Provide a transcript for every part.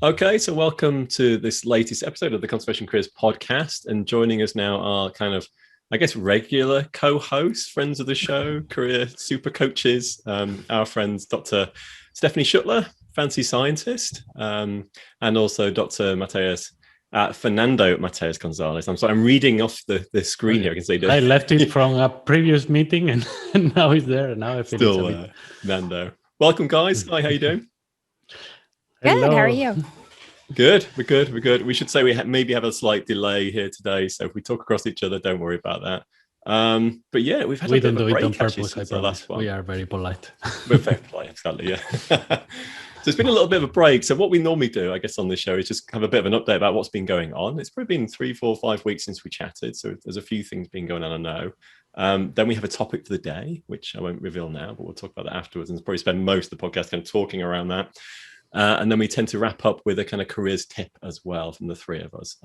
Okay, so welcome to this latest episode of the Conservation Careers podcast. And joining us now are kind of, I guess, regular co-hosts, friends of the show, career super coaches, our friends, Dr. Stephanie Schuttler, fancy scientist, and also Dr. Fernando Mateos-González. I'm sorry, I'm reading off the screen here. I can see I left it from a previous meeting and now it's there. And now I feel still it's a bit... Nando. Welcome, guys. Hi, how you doing? Good. Hello. How are you? Good. We're good. We should say we maybe have a slight delay here today, so if we talk across each other, don't worry about that. But yeah, we've had we a bit don't of a do break it on actually purpose. since I the last promise. one. We are very polite. We're very polite, exactly. Yeah. So it's been a little bit of a break. So what we normally do, I guess, on this show is just have a bit of an update about what's been going on. It's probably been 3, 4, 5 weeks since we chatted, so there's a few things been going on, I know. Then we have a topic for the day, which I won't reveal now, but we'll talk about that afterwards, and probably spend most of the podcast kind of talking around that. And then we tend to wrap up with a kind of careers tip as well from the three of us.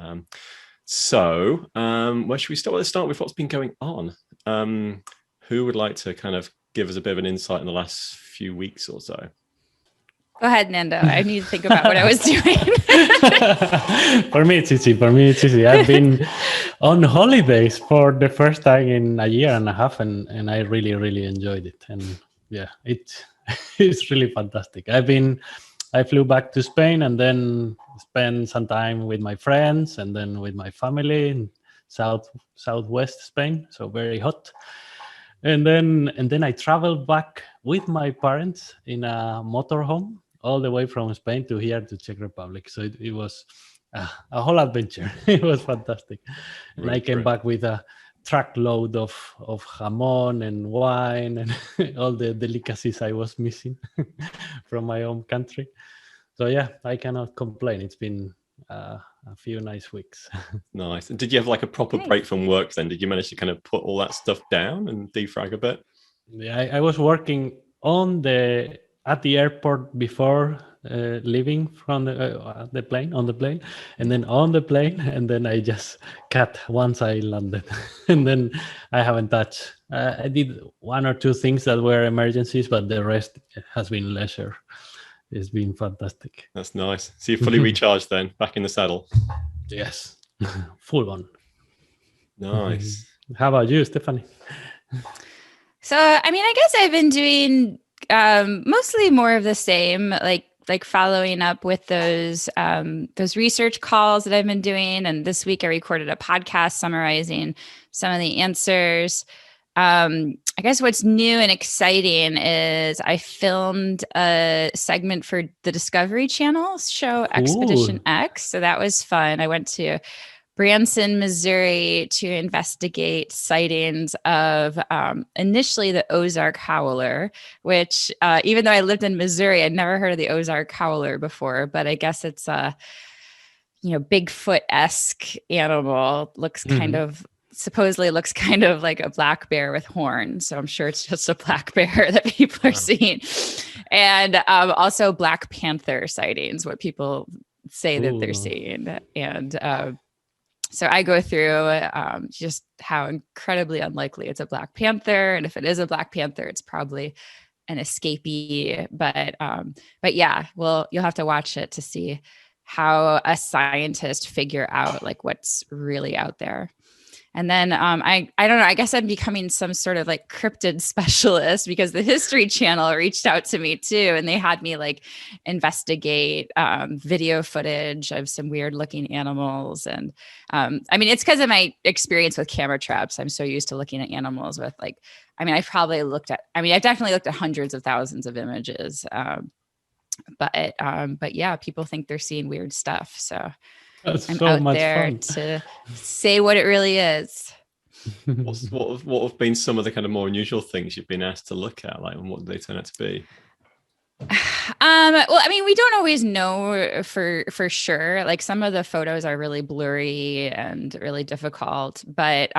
So where should we start? Let's start with what's been going on. Who would like to kind of give us a bit of an insight in the last few weeks or so? Go ahead, Nando. I need to think about what I was doing. For me, it's easy. I've been on holidays for the first time in a year and a half, and I really, really enjoyed it. And yeah, it's really fantastic. I flew back to Spain and then spent some time with my friends and then with my family in southwest Spain, so very hot. And then I traveled back with my parents in a motorhome all the way from Spain to here to Czech Republic. So it was a whole adventure. It was fantastic. And I came back with a truckload of jamón and wine and all the delicacies I was missing from my home country. So yeah, I cannot complain. It's been a few nice weeks. Nice. And did you have like a proper break from work then? Did you manage to kind of put all that stuff down and defrag a bit? Yeah, I was working at the airport before leaving from the plane, and then on the plane, and then I just cut once I landed, and then I haven't touched. I did 1 or 2 things that were emergencies, but the rest has been leisure. It's been fantastic. That's nice. So you're fully recharged then, back in the saddle? Yes, full on. Nice. How about you, Stephanie? So, I mean, I guess I've been doing mostly more of the same, like following up with those research calls that I've been doing. And this week I recorded a podcast summarizing some of the answers. I guess what's new and exciting is I filmed a segment for the Discovery Channel's show Expedition X. So that was fun. I went to Branson, Missouri to investigate sightings of initially the Ozark howler, which even though I lived in Missouri, I'd never heard of the Ozark howler before, but I guess it's a, Bigfoot-esque animal. Supposedly looks kind of like a black bear with horns. So I'm sure it's just a black bear that people are seeing. And also Black Panther sightings, what people say that they're seeing. And so I go through just how incredibly unlikely it's a Black Panther. And if it is a Black Panther, it's probably an escapee. But yeah, well, you'll have to watch it to see how a scientist figure out like what's really out there. And then I don't know, I guess I'm becoming some sort of like cryptid specialist because the History Channel reached out to me too. And they had me like investigate video footage of some weird looking animals. And I mean, it's because of my experience with camera traps. I'm so used to looking at animals with I've definitely looked at hundreds of thousands of images. But yeah, people think they're seeing weird stuff. So That's I'm so out much there fun. to say what it really is. What have been some of the kind of more unusual things you've been asked to look at, and what do they turn out to be? Well, I mean, we don't always know for sure. Like some of the photos are really blurry and really difficult, but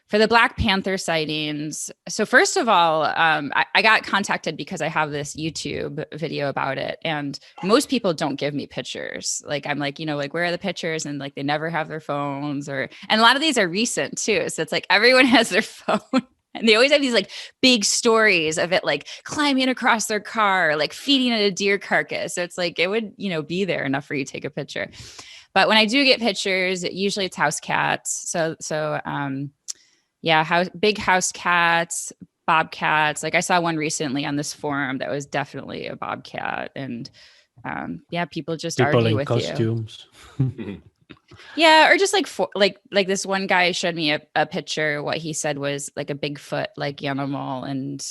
for the Black Panther sightings. So first of all, I got contacted because I have this YouTube video about it, and most people don't give me pictures. Like I'm like, where are the pictures? And like they never have their phones, and a lot of these are recent too. So it's like everyone has their phone. And they always have these like big stories of it, like climbing across their car, like feeding at a deer carcass. So it's like, it would, be there enough for you to take a picture. But when I do get pictures, usually it's house cats. Big house cats, bobcats. Like I saw one recently on this forum that was definitely a bobcat, and people just argue in with costumes. you. Yeah, or just like this one guy showed me a picture. What he said was like a Bigfoot like animal, and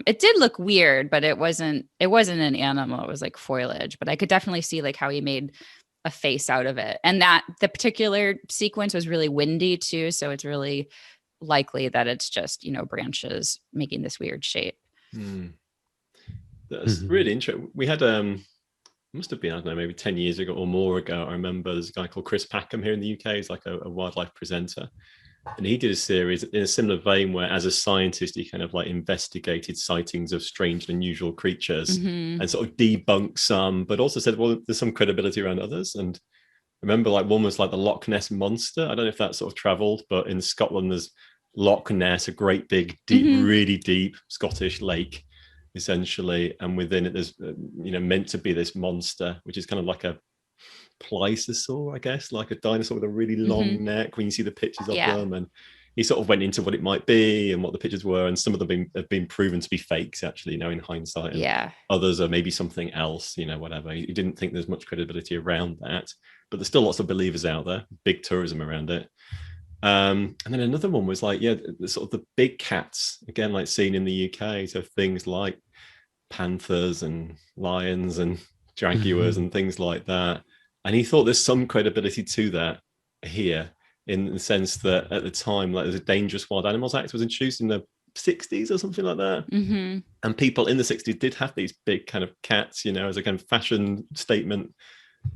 it did look weird, but it wasn't an animal. It was like foliage, but I could definitely see like how he made a face out of it, and that the particular sequence was really windy too, so it's really likely that it's just branches making this weird shape. That's really interesting. We had must have been, I don't know, maybe 10 years ago or more ago, I remember there's a guy called Chris Packham here in the UK. He's like a wildlife presenter, and he did a series in a similar vein where, as a scientist, he kind of like investigated sightings of strange and unusual creatures and sort of debunked some, but also said, well, there's some credibility around others. And I remember like one was like the Loch Ness monster. I don't know if that sort of traveled, but in Scotland there's Loch Ness, a great big deep really deep Scottish lake essentially, and within it there's meant to be this monster, which is kind of like a plesiosaur, I guess, like a dinosaur with a really long neck when you see the pictures of them. And he sort of went into what it might be and what the pictures were, and some of them have been proven to be fakes actually, in hindsight, and others are maybe something else, whatever. He didn't think there's much credibility around that, but there's still lots of believers out there, big tourism around it. And then another one was like, the sort of the big cats, again, like seen in the UK. So things like panthers and lions and jaguars and things like that. And he thought there's some credibility to that here, in the sense that at the time, like, there's a Dangerous Wild Animals Act was introduced in the 60s or something like that. And people in the 60s did have these big kind of cats, as a kind of fashion statement.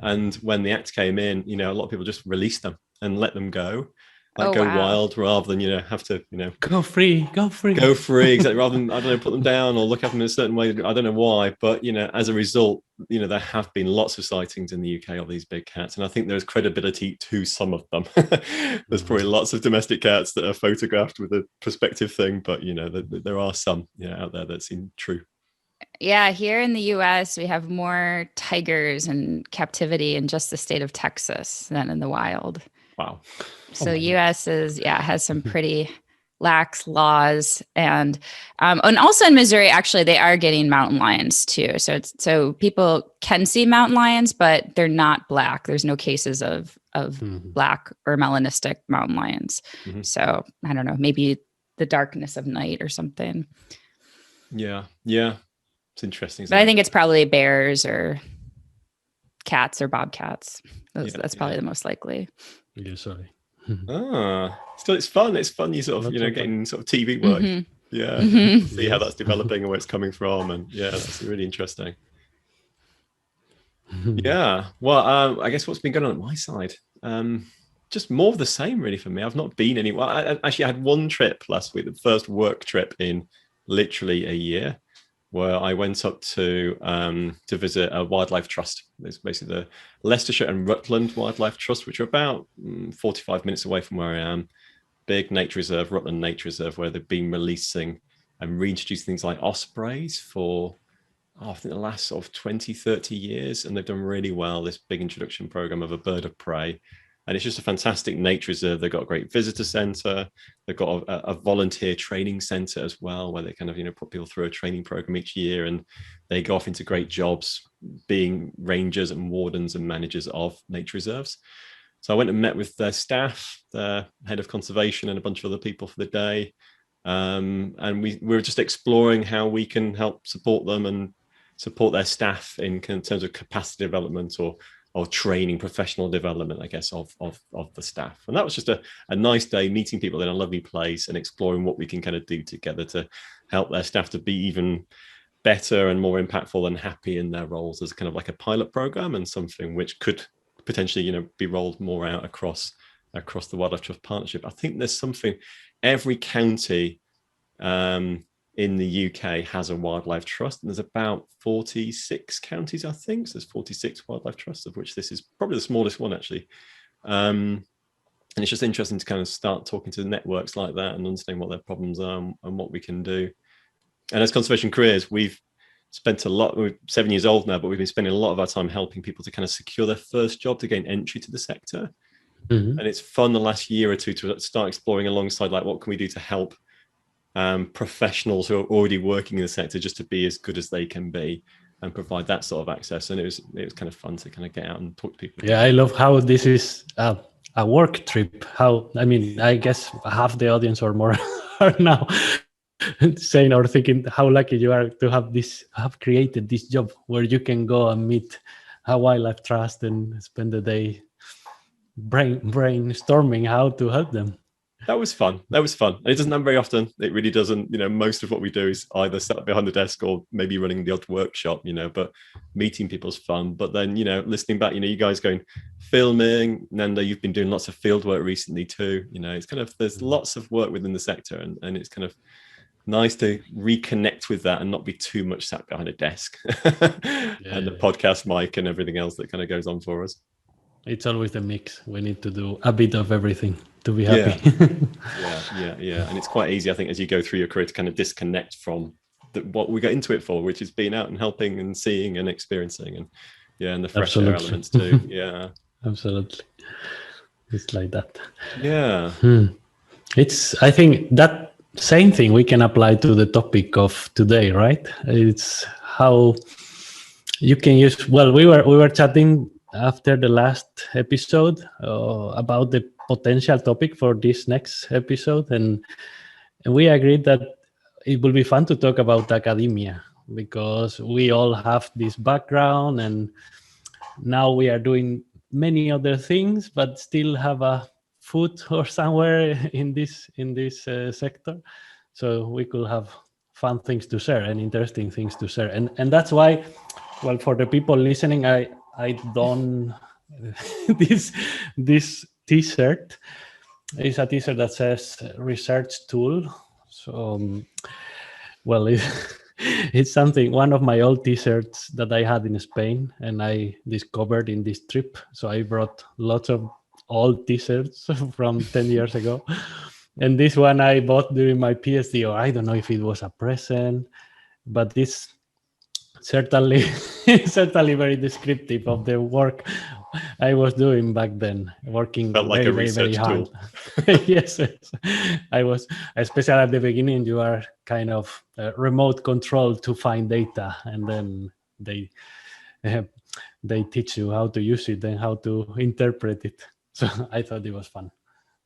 And when the act came in, a lot of people just released them and let them go. Wild, rather than have to go free exactly, rather than, I don't know, put them down or look at them in a certain way. I don't know why, but as a result, there have been lots of sightings in the UK of these big cats, and I think there's credibility to some of them. There's probably lots of domestic cats that are photographed with a perspective thing, but there are some out there that seem true. Yeah, here in the US, we have more tigers in captivity in just the state of Texas than in the wild. Wow. So US has some pretty lax laws, and also in Missouri, actually, they are getting mountain lions too. So people can see mountain lions, but they're not black. There's no cases of black or melanistic mountain lions. So I don't know, maybe the darkness of night or something. Yeah, it's interesting. But I think it's probably bears or cats or bobcats. That's probably the most likely. Usually. Still, it's fun. It's fun. You sort of, getting sort of TV work. See how that's developing and where it's coming from, and that's really interesting. Well, I guess what's been going on at my side, just more of the same really for me. I've not been anywhere. I actually had one trip last week, the first work trip in literally a year, where I went up to visit a wildlife trust. It's basically the Leicestershire and Rutland Wildlife Trust, which are about 45 minutes away from where I am. Big nature reserve, Rutland Nature Reserve, where they've been releasing and reintroducing things like ospreys for, I think, the last sort of 20, 30 years. And they've done really well, this big introduction program of a bird of prey. And it's just a fantastic nature reserve. They've got a great visitor center. They've got a volunteer training center as well, where they kind of, put people through a training program each year, and they go off into great jobs being rangers and wardens and managers of nature reserves. So I went and met with their staff, their head of conservation, and a bunch of other people for the day. And we were just exploring how we can help support them and support their staff in terms of capacity development or training, professional development, I guess, of the staff. And that was just a nice day, meeting people in a lovely place and exploring what we can kind of do together to help their staff to be even better and more impactful and happy in their roles, as kind of like a pilot program, and something which could potentially, be rolled more out across the Wildlife Trust Partnership. I think there's something, every county in the UK has a wildlife trust, and there's about 46 counties, I think. So there's 46 wildlife trusts, of which this is probably the smallest one, actually. And And it's just interesting to kind of start talking to networks like that and understand what their problems are and what we can do. And as conservation careers, we've spent we're 7 years old now, but we've been spending a lot of our time helping people to kind of secure their first job to gain entry to the sector. And it's fun the last year or two to start exploring alongside, like, what can we do to help professionals who are already working in the sector just to be as good as they can be and provide that sort of access. And it was kind of fun to kind of get out and talk to people. Yeah, I love how this is a work trip. I guess half the audience or more are now saying or thinking how lucky you are to have created this job where you can go and meet a wildlife trust and spend the day brainstorming how to help them. That was fun. And it doesn't happen very often. It really doesn't. Most of what we do is either sat behind the desk or maybe running the odd workshop, but meeting people's fun. But then, listening back, you guys going filming. Nando, you've been doing lots of field work recently too. It's kind of, there's lots of work within the sector, and it's kind of nice to reconnect with that and not be too much sat behind a desk and the podcast mic and everything else that kind of goes on for us. It's always the mix. We need to do a bit of everything to be happy. Yeah. And it's quite easy, I think, as you go through your career to kind of disconnect from what we got into it for, which is being out and helping and seeing and experiencing, and the fresh air elements too. Yeah, absolutely. It's like that. Yeah. I think that same thing we can apply to the topic of today, right? It's how you can use. Well, we were chatting after the last episode about the potential topic for this next episode, and we agreed that it will be fun to talk about academia because we all have this background, and now we are doing many other things but still have a foot or somewhere in this sector, so we could have fun things to share and interesting things to share, and that's why, well, for the people listening, I don't this t-shirt is a t-shirt that says research tool. So well, it's something, one of my old t-shirts that I had in Spain and I discovered in this trip. So I brought lots of old t-shirts from 10 years ago, and this one I bought during my PhD, or I don't know if it was a present, but this certainly very descriptive of the work I was doing back then, working felt like very, a very hard. tool. Yes, I was, especially at the beginning, you are kind of remote control to find data, and then they teach you how to use it and how to interpret it. So I thought it was fun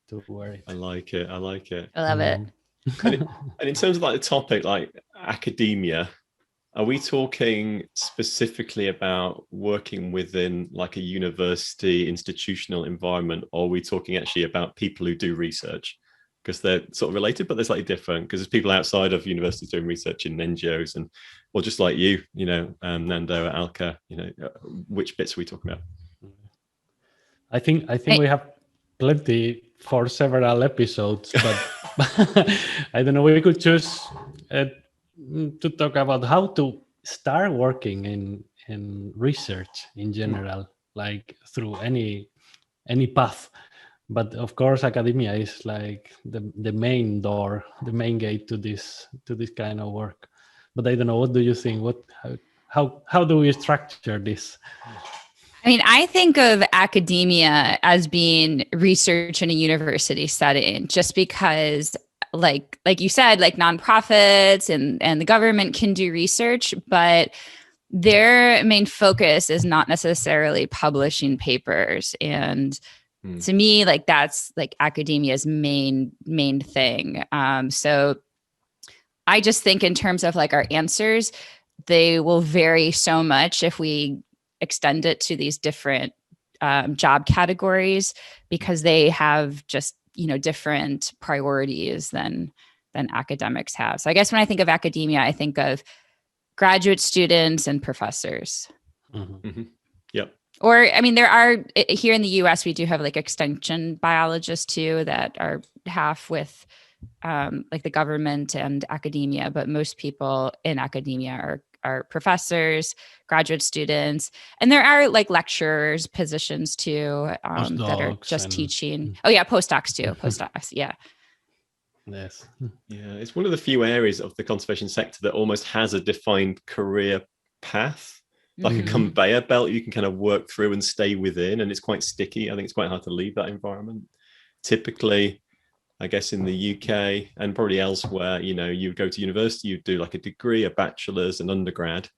to wear it. I like it. I love it. And in terms of like the topic, like academia, are we talking specifically about working within like a university institutional environment, or are we talking actually about people who do research? Because they're sort of related, but they're slightly different, because there's people outside of universities doing research in NGOs, and, well, just like you, Nando, Alka, which bits are we talking about? I think we have plenty for several episodes, but I don't know, we could choose to talk about how to start working in research in general, like through any path. But of course, academia is like the main door, the main gate to this kind of work. But I don't know, what do you think? How do we structure this? I mean, I think of academia as being research in a university setting, just because like you said, like nonprofits and the government can do research, but their main focus is not necessarily publishing papers. And to me, like that's like academia's main thing. So I just think in terms of like our answers, they will vary so much if we extend it to these different job categories, because they have just different priorities than academics have. So I guess when I think of academia, I think of graduate students and professors. Mm-hmm. Yep. Or, I mean, there are, here in the US, we do have like extension biologists too, that are half with like the government and academia, but most people in academia are professors, graduate students, and there are like lecturers positions too that are just teaching. Oh yeah, postdocs too. Postdocs, yeah. Yes. Yeah, it's one of the few areas of the conservation sector that almost has a defined career path, like a conveyor belt you can kind of work through and stay within, and it's quite sticky. I think it's quite hard to leave that environment. Typically, I guess in the UK and probably elsewhere, you know, you go to university, you do like a degree, a bachelor's, an undergrad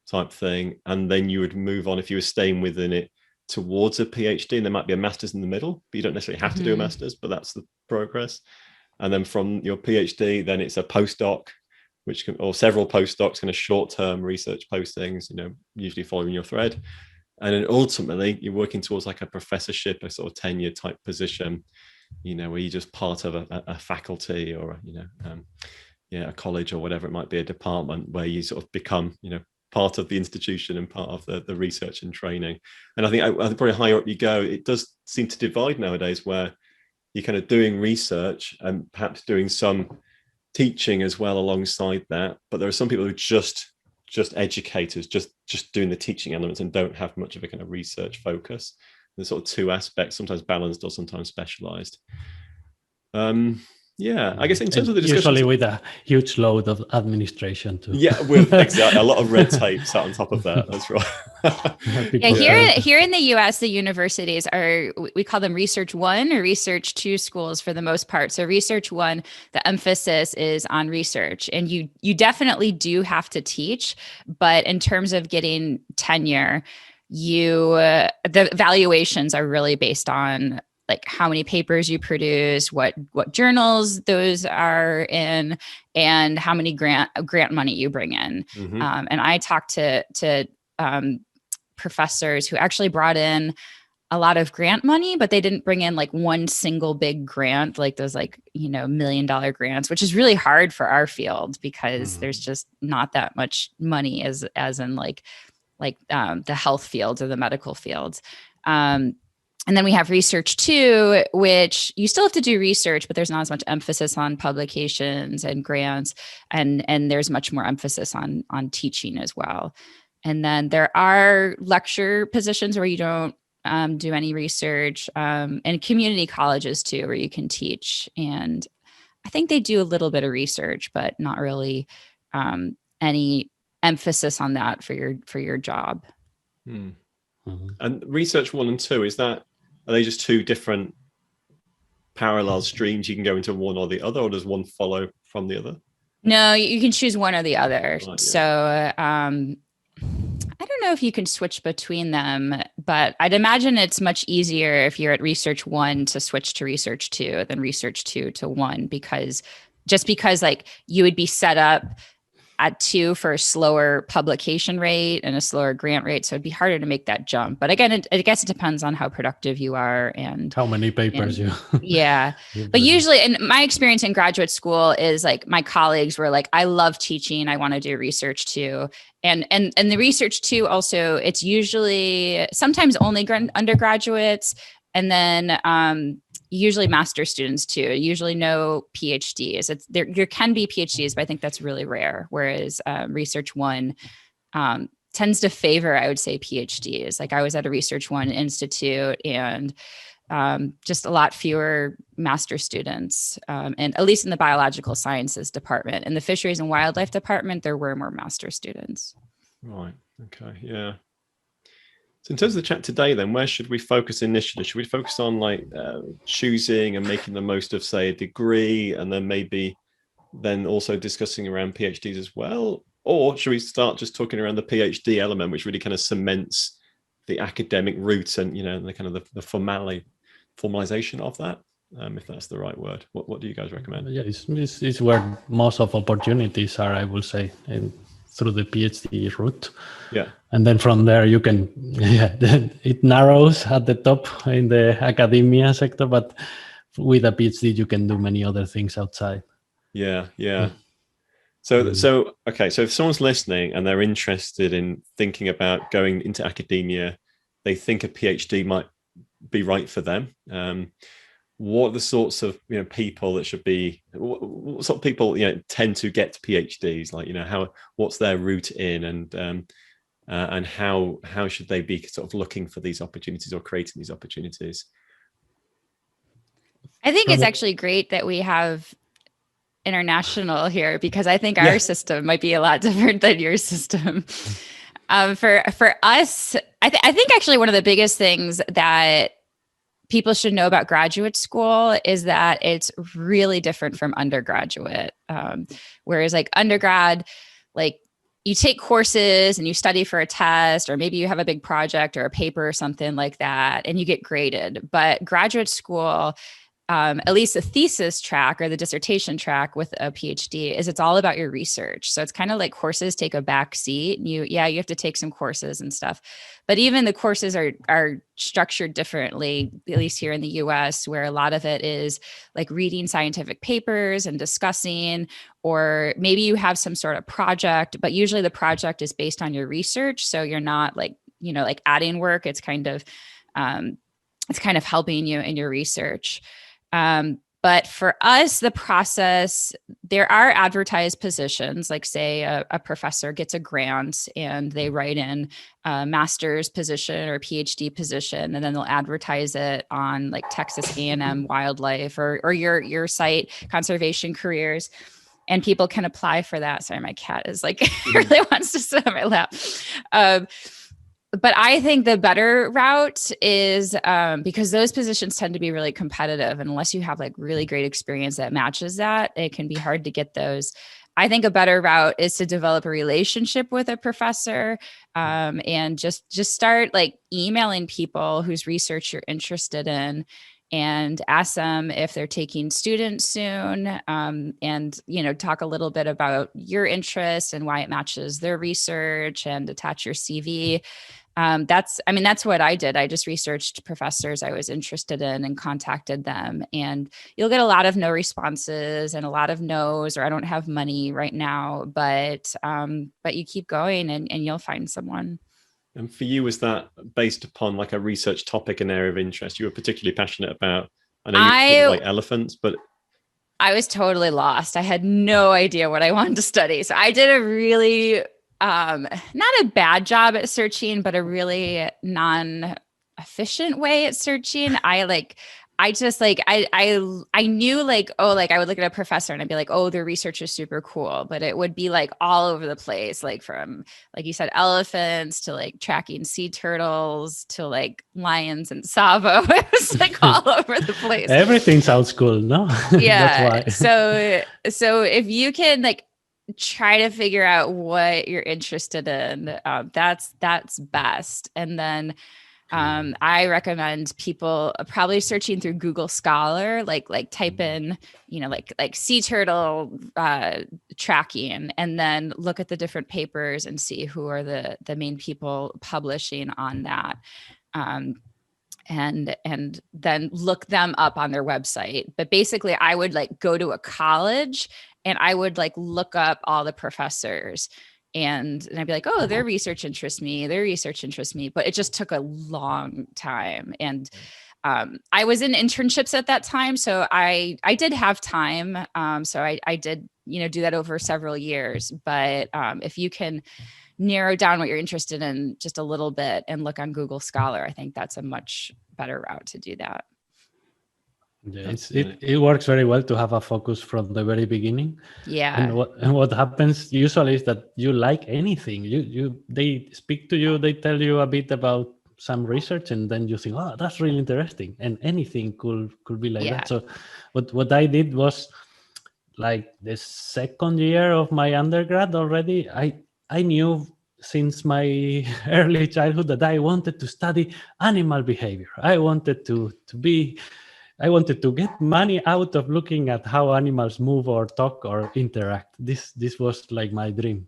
type thing, and then you would move on if you were staying within it towards a PhD, and there might be a master's in the middle, but you don't necessarily have to do a master's, but that's the progress. And then from your PhD, then it's a postdoc, which can, or several postdocs, kind of short-term research postings, you know, usually following your thread. And then ultimately you're working towards like a professorship, a sort of tenure type position, you know, where you're just part of a faculty or, you know, a college or whatever it might be, a department where you sort of become, you know, part of the institution and part of the research and training. And I think probably higher up you go, it does seem to divide nowadays, where you're kind of doing research and perhaps doing some teaching as well alongside that. But there are some people who are just educators, just doing the teaching elements and don't have much of a kind of research focus. There's sort of two aspects, sometimes balanced or sometimes specialized. Yeah, I guess in terms of the discussion, usually with a huge load of administration too. Yeah, with exactly a lot of red tape sat on top of that. That's right. Yeah, here in the US, the universities are, we call them Research 1 or Research 2 schools for the most part. So Research 1, the emphasis is on research, and you definitely do have to teach, but in terms of getting tenure, the evaluations are really based on like how many papers you produce, what journals those are in, and how many grant money you bring in. And I talked to professors who actually brought in a lot of grant money, but they didn't bring in like one single big grant, like those like, you know, $1 million grants, which is really hard for our field because there's just not that much money as in like the health fields or the medical fields. And then we have Research 2, which you still have to do research, but there's not as much emphasis on publications and grants, and there's much more emphasis on teaching as well. And then there are lecture positions where you don't do any research, and community colleges too, where you can teach. And I think they do a little bit of research, but not really any emphasis on that for your job. And Research 1 and 2, are they just two different parallel streams? You can go into one or the other, or does one follow from the other? No, you can choose one or the other. Right, yeah. So I don't know if you can switch between them, but I'd imagine it's much easier if you're at Research 1 to switch to Research 2 than Research 2 to 1, because like you would be set up at 2 for a slower publication rate and a slower grant rate. So it'd be harder to make that jump. But again, I guess it depends on how productive you are and how many papers you. Yeah. But usually, and my experience in graduate school is like my colleagues were like, I love teaching. I want to do research too. And the Research too, also, it's usually sometimes only undergraduates, and then usually master students too, usually no PhDs. There can be PhDs, but I think that's really rare. Whereas Research 1 tends to favor, I would say, PhDs. Like I was at a Research 1 institute, and just a lot fewer master students. And at least in the biological sciences department. In the fisheries and wildlife department, there were more master students. Right. Okay. Yeah. So in terms of the chat today, then, where should we focus initially? Should we focus on like choosing and making the most of, say, a degree, and then maybe then also discussing around PhDs as well? Or should we start just talking around the PhD element, which really kind of cements the academic route and, you know, the kind of the formalization of that, if that's the right word? What do you guys recommend? Yeah, it's where most of opportunities are, I will say, through the PhD route. Yeah. And then from there you can, it narrows at the top in the academia sector, but with a PhD you can do many other things outside. Yeah. So okay, so if someone's listening and they're interested in thinking about going into academia, they think a PhD might be right for them. what are the sorts of people that should be, what sort of people tend to get to PhDs, like what's their route in, and how should they be sort of looking for these opportunities or creating these opportunities? I think it's actually great that we have international here, because I think our system might be a lot different than your system. For us, I think actually one of the biggest things that people should know about graduate school is that it's really different from undergraduate. Whereas like undergrad, like you take courses and you study for a test, or maybe you have a big project or a paper or something like that, and you get graded. But graduate school, at least the thesis track or the dissertation track with a PhD, is it's all about your research. So it's kind of like courses take a back seat. You have to take some courses and stuff, but even the courses are structured differently, at least here in the US, where a lot of it is like reading scientific papers and discussing, or maybe you have some sort of project, but usually the project is based on your research. So you're not like, like adding work. It's kind of helping you in your research. But for us, the process, there are advertised positions, like say a professor gets a grant and they write in a master's position or PhD position, and then they'll advertise it on like Texas A&M Wildlife or your site, Conservation Careers, and people can apply for that. Sorry, my cat is like really wants to sit on my lap. But I think the better route is because those positions tend to be really competitive. And unless you have like really great experience that matches that, it can be hard to get those. I think a better route is to develop a relationship with a professor, and just start like emailing people whose research you're interested in, and ask them if they're taking students soon, and talk a little bit about your interests and why it matches their research, and attach your CV. That's what I did. I just researched professors I was interested in and contacted them, and you'll get a lot of no responses and a lot of no's, or I don't have money right now, but you keep going and you'll find someone. And for you, was that based upon like a research topic, an area of interest you were particularly passionate about? I know you like elephants, but I was totally lost. I had no idea what I wanted to study. So I did a really not a bad job at searching, but a really non-efficient way at searching. I knew like, oh, like I would look at a professor and I'd be like, oh, their research is super cool, but it would be like all over the place, like from, like you said, elephants to like tracking sea turtles to like lions and Savo. It was like all over the place. Everything sounds cool, no? Yeah. That's why. So if you can like try to figure out what you're interested in, that's best. And then I recommend people probably searching through Google Scholar, like type in, like sea turtle tracking, and then look at the different papers and see who are the main people publishing on that. And then look them up on their website. But basically I would like go to a college and I would like look up all the professors, and I'd be like, oh, their research interests me. But it just took a long time. And I was in internships at that time. So I did have time. So I did, do that over several years. But if you can narrow down what you're interested in just a little bit and look on Google Scholar, I think that's a much better route to do that. Yeah, it works very well to have a focus from the very beginning. Yeah. And what happens usually is that you like anything. They speak to you, they tell you a bit about some research, and then you think, oh, that's really interesting. And anything could be like that. So what I did was, like the second year of my undergrad already, I knew since my early childhood that I wanted to study animal behavior. I wanted to get money out of looking at how animals move or talk or interact. This was like my dream.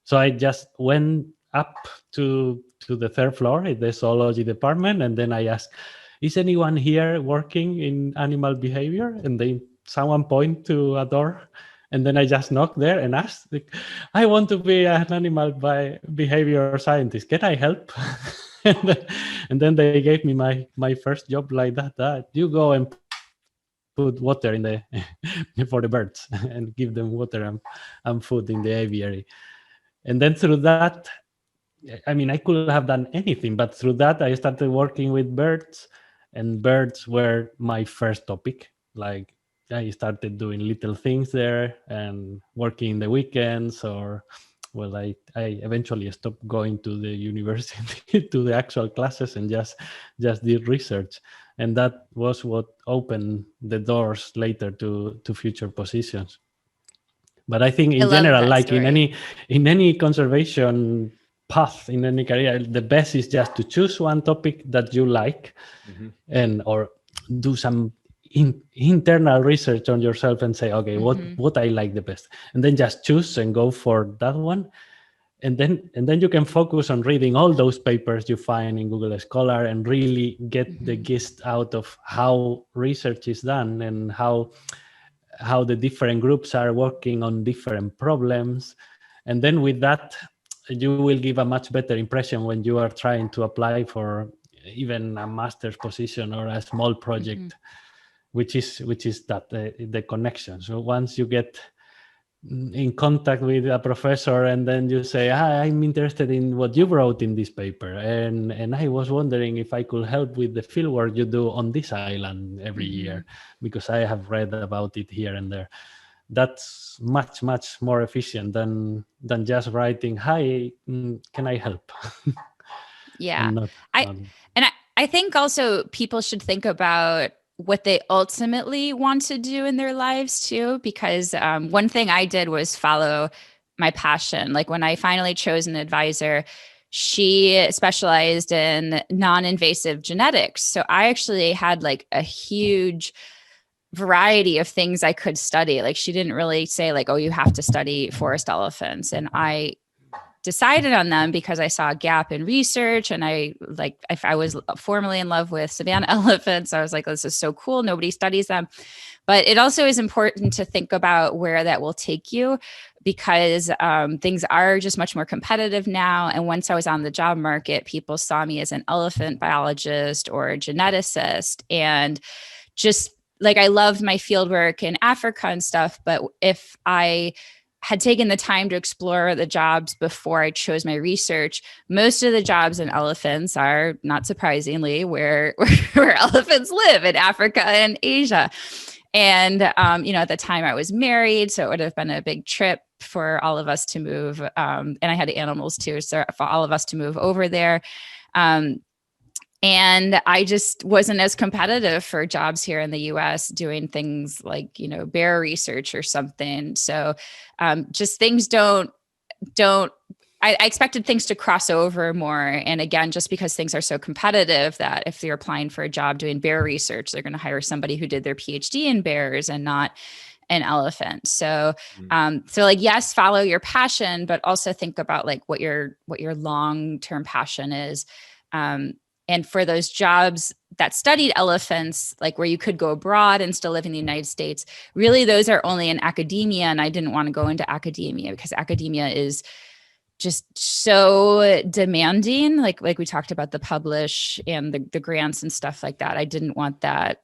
So I just went up to the third floor in the zoology department, and then I asked, is anyone here working in animal behavior? And someone point to a door, and then I just knocked there and asked, like, I want to be an animal behavior scientist. Can I help? And then they gave me my first job like that. You go and put water in the for the birds and give them water and food in the aviary. And then through that, I mean, I could have done anything, but through that, I started working with birds, and birds were my first topic. Like, I started doing little things there and working in the weekends, or, well, I eventually stopped going to the university to the actual classes and just did research. And that was what opened the doors later to future positions. But I think in general, like story. in any conservation path, in any career, the best is just to choose one topic that you like, and or do some internal research on yourself and say, okay, what I like the best, and then just choose and go for that one. And then you can focus on reading all those papers you find in Google Scholar and really get the gist out of how research is done and how the different groups are working on different problems. And then with that, you will give a much better impression when you are trying to apply for even a master's position or a small project, which is that the connection. So once you get in contact with a professor and then you say, I'm interested in what you wrote in this paper, and I was wondering if I could help with the fieldwork you do on this island every year, because I have read about it here and there. That's much more efficient than just writing, hi, can I help? Yeah. I think also people should think about what they ultimately want to do in their lives too, because one thing I did was follow my passion. Like when I finally chose an advisor, she specialized in non-invasive genetics. So I actually had like a huge variety of things I could study. Like she didn't really say like, oh, you have to study forest elephants. And I decided on them because I saw a gap in research, and if I was formerly in love with savanna elephants, I was like, this is so cool. Nobody studies them. But it also is important to think about where that will take you, because things are just much more competitive now. And once I was on the job market, people saw me as an elephant biologist or a geneticist. And just like, I loved my fieldwork in Africa and stuff, but if I had taken the time to explore the jobs before I chose my research, most of the jobs in elephants are, not surprisingly, where elephants live, in Africa and Asia. And, at the time I was married, so it would have been a big trip for all of us to move. And I had animals too, so for all of us to move over there. And I just wasn't as competitive for jobs here in the US doing things like, bear research or something. So just things I expected things to cross over more. And again, just because things are so competitive that if you're applying for a job doing bear research, they're going to hire somebody who did their PhD in bears and not an elephant. So, yes, follow your passion, but also think about like what your long-term passion is. And for those jobs that studied elephants, like where you could go abroad and still live in the United States, really those are only in academia. And I didn't want to go into academia because academia is just so demanding. Like we talked about the publish and the grants and stuff like that. I didn't want that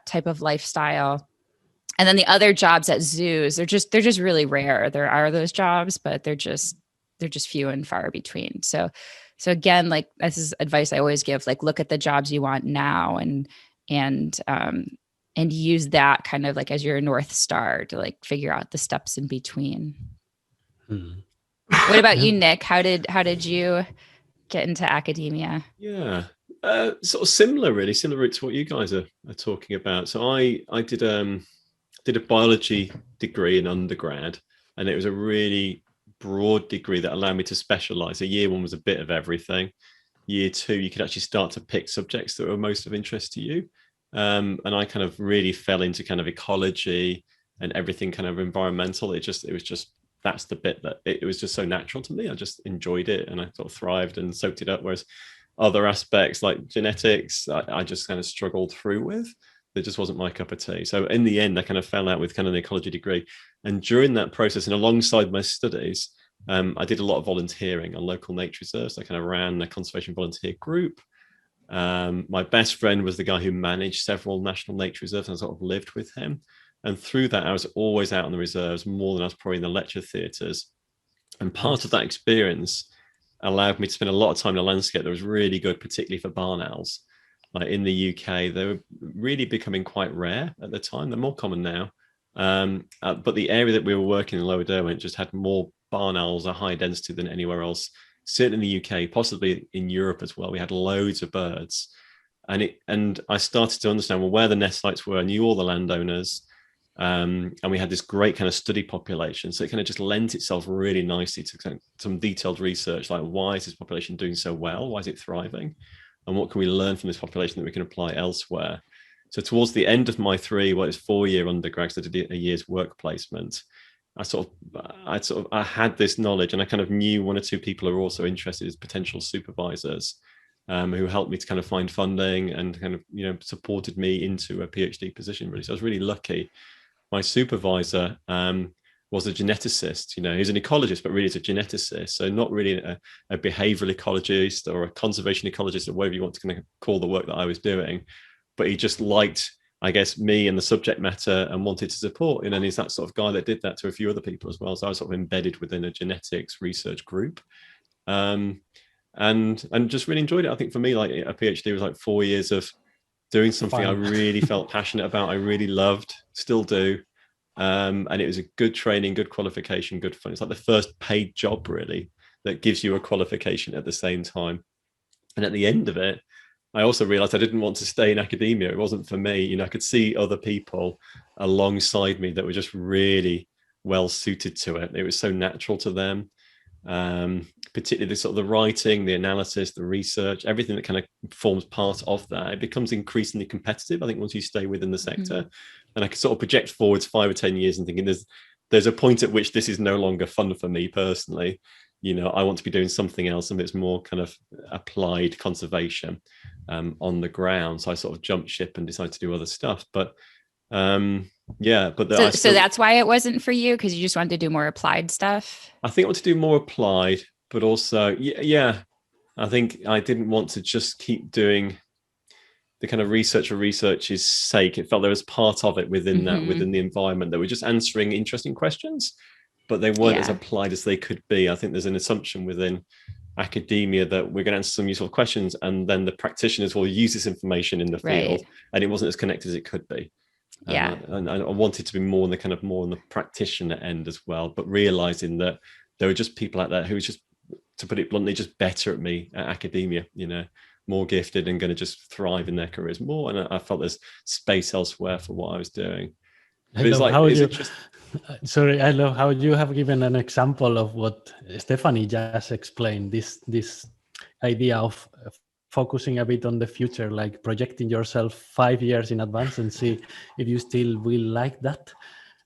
type of lifestyle. And then the other jobs at zoos, they're just really rare. There are those jobs, but they're just few and far between. So again, like this is advice I always give, like look at the jobs you want now and use that kind of like as your North Star to like figure out the steps in between. What about you, Nick? How did you get into academia? Yeah, sort of similar to what you guys are talking about. So I did a biology degree in undergrad, and it was a really broad degree that allowed me to specialize. Year one was a bit of everything. Year two, you could actually start to pick subjects that were most of interest to you. And I kind of really fell into kind of ecology and everything kind of environmental. It was just that's the bit that it was just so natural to me. I just enjoyed it and I sort of thrived and soaked it up. Whereas other aspects like genetics, I just kind of struggled through with. It just wasn't my cup of tea. So in the end, I kind of fell out with kind of the ecology degree. And during that process and alongside my studies, I did a lot of volunteering on local nature reserves. I kind of ran a conservation volunteer group. My best friend was the guy who managed several national nature reserves, and I sort of lived with him. And through that, I was always out on the reserves more than I was probably in the lecture theatres. And part of that experience allowed me to spend a lot of time in a landscape that was really good, particularly for barn owls. Like in the UK, they were really becoming quite rare at the time. They're more common now. But the area that we were working in, Lower Derwent, just had more barn owls, a high density than anywhere else. Certainly in the UK, possibly in Europe as well. We had loads of birds. And I started to understand, well, where the nest sites were. I knew all the landowners. And we had this great kind of study population. So it kind of just lent itself really nicely to kind of some detailed research, like why is this population doing so well? Why is it thriving? And what can we learn from this population that we can apply elsewhere? So towards the end of my 4-year undergrad, I did a year's work placement. I had this knowledge, and I kind of knew one or two people who were also interested as potential supervisors, who helped me to kind of find funding and kind of, supported me into a PhD position, really. So I was really lucky. My supervisor was a geneticist. He's an ecologist, but really is a geneticist. So not really a behavioral ecologist or a conservation ecologist, or whatever you want to kind of call the work that I was doing. But he just liked, I guess, me and the subject matter and wanted to support. And he's that sort of guy that did that to a few other people as well. So I was sort of embedded within a genetics research group. And just really enjoyed it. I think for me, like a PhD was like 4 years of doing something I really felt passionate about. I really loved, still do. And it was a good training, good qualification, good fun. It's like the first paid job, really, that gives you a qualification at the same time. And at the end of it, I also realized I didn't want to stay in academia. It wasn't for me. I could see other people alongside me that were just really well suited to it. It was so natural to them. Particularly the sort of the writing, the analysis, the research, everything that kind of forms part of that. It becomes increasingly competitive, I think, once you stay within the sector. And I could sort of project forwards 5 or 10 years and thinking there's a point at which this is no longer fun for me personally. I want to be doing something else, and it's more kind of applied conservation on the ground. So I sort of jumped ship and decided to do other stuff. But so that's why it wasn't for you, because you just wanted to do more applied stuff. I think I want to do more applied, but also, I think I didn't want to just keep doing the kind of research for research's sake. It felt there was part of it within that, within the environment, that we're just answering interesting questions, but they weren't as applied as they could be. I think there's an assumption within academia that we're going to answer some useful questions, and then the practitioners will use this information in the field, and it wasn't as connected as it could be. And I wanted to be more on the practitioner end as well, but realizing that there were just people out there who was just, to put it bluntly, just better at me at academia, more gifted and going to just thrive in their careers more. And I felt there's space elsewhere for what I was doing. I love how you have given an example of what Stephanie just explained, this idea of focusing a bit on the future, like projecting yourself 5 years in advance and see if you still will like that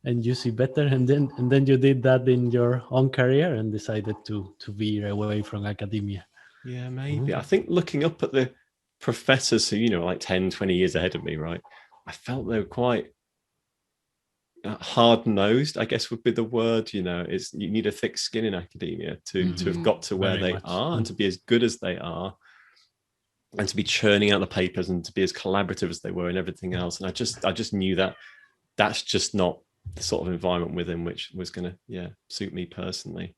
and you see better. And then you did that in your own career and decided to veer away from academia. Yeah, maybe. I think looking up at the professors who, like 10, 20 years ahead of me, right, I felt they were quite hard-nosed, I guess would be the word. You need a thick skin in academia to have got to where they are and to be as good as they are, and to be churning out the papers and to be as collaborative as they were and everything else. And I just knew that that's just not the sort of environment within which was going to suit me personally.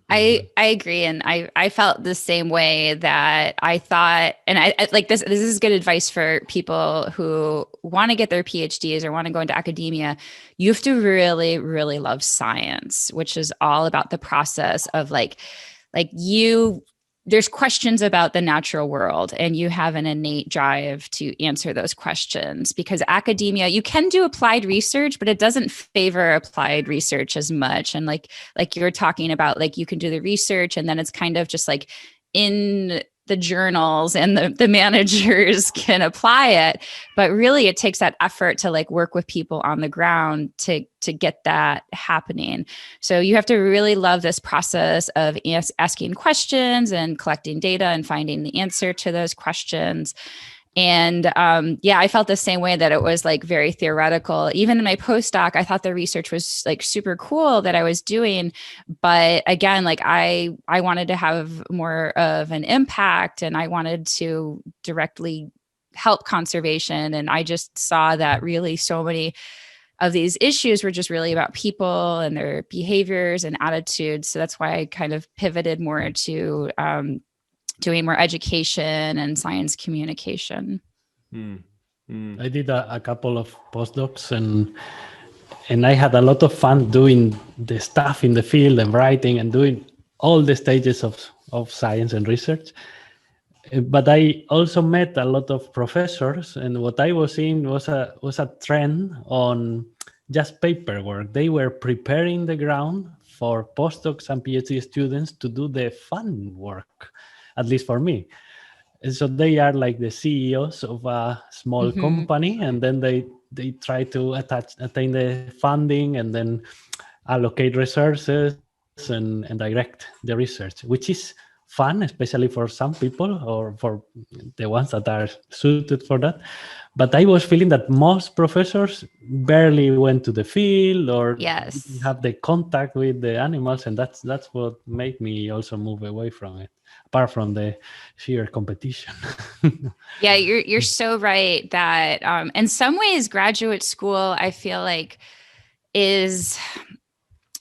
I agree. And I felt the same way, that I thought, and I like this is good advice for people who want to get their PhDs or want to go into academia. You have to really, really love science, which is all about the process of there's questions about the natural world, and you have an innate drive to answer those questions, because academia, you can do applied research, but it doesn't favor applied research as much. And like you're talking about, like you can do the research and then it's kind of just like in the journals and the managers can apply it. But really it takes that effort to like work with people on the ground to get that happening. So you have to really love this process of asking questions and collecting data and finding the answer to those questions. And yeah, I felt the same way, that it was like very theoretical. Even in my postdoc, I thought the research was like super cool that I was doing. But again, like I wanted to have more of an impact, and I wanted to directly help conservation. And I just saw that really so many of these issues were just really about people and their behaviors and attitudes. So that's why I kind of pivoted more to doing more education and science communication. I did a couple of postdocs, and I had a lot of fun doing the stuff in the field and writing and doing all the stages of science and research. But I also met a lot of professors, and what I was seeing was a trend on just paperwork. They were preparing the ground for postdocs and PhD students to do the fun work, at least for me. And so they are like the CEOs of a small company, and then they try to attain the funding and then allocate resources and direct the research, which is fun, especially for some people or for the ones that are suited for that. But I was feeling that most professors barely went to the field or didn't have the contact with the animals, and that's what made me also move away from it, apart from the sheer competition. Yeah, you're so right that in some ways graduate school, I feel like, is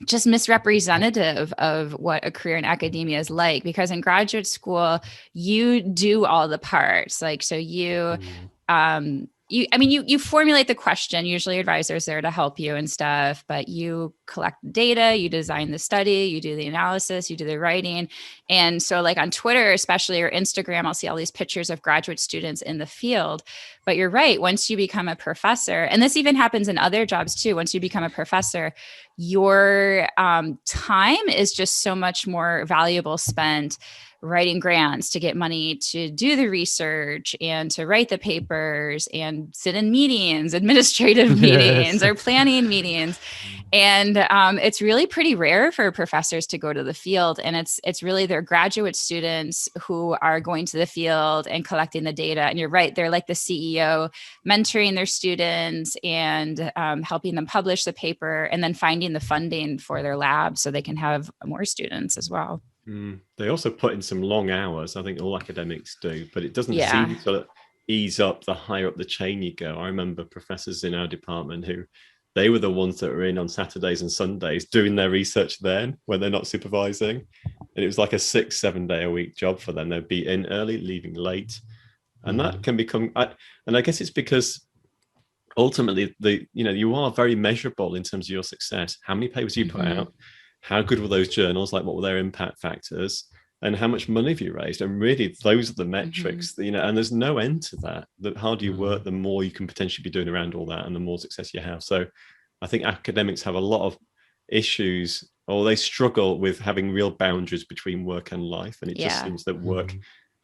just misrepresentative of what a career in academia is like, because in graduate school you do all the parts. Like, so you formulate the question, usually advisors there to help you and stuff, but you collect data, you design the study, you do the analysis, you do the writing. And so like on Twitter, especially, or Instagram, I'll see all these pictures of graduate students in the field. But you're right, once you become a professor, and this even happens in other jobs too, once you become a professor, your time is just so much more valuable spent writing grants to get money to do the research and to write the papers and sit in meetings, administrative meetings or planning meetings. And it's really pretty rare for professors to go to the field. And it's really their graduate students who are going to the field and collecting the data. And you're right, they're like the CEO, mentoring their students and helping them publish the paper, and then finding the funding for their lab so they can have more students as well. They also put in some long hours. I think all academics do, but it doesn't seem to ease up the higher up the chain you go. I remember professors in our department who they were the ones that were in on Saturdays and Sundays doing their research then when they're not supervising. And it was like a 6-7 day a week job for them. They'd be in early, leaving late. And that can become, and I guess it's because ultimately you are very measurable in terms of your success. How many papers you put out? How good were those journals? Like, what were their impact factors? And how much money have you raised? And really, those are the metrics, that, and there's no end to that. The harder you work, the more you can potentially be doing around all that and the more success you have. So I think academics have a lot of issues, or they struggle with having real boundaries between work and life. And it just seems that work,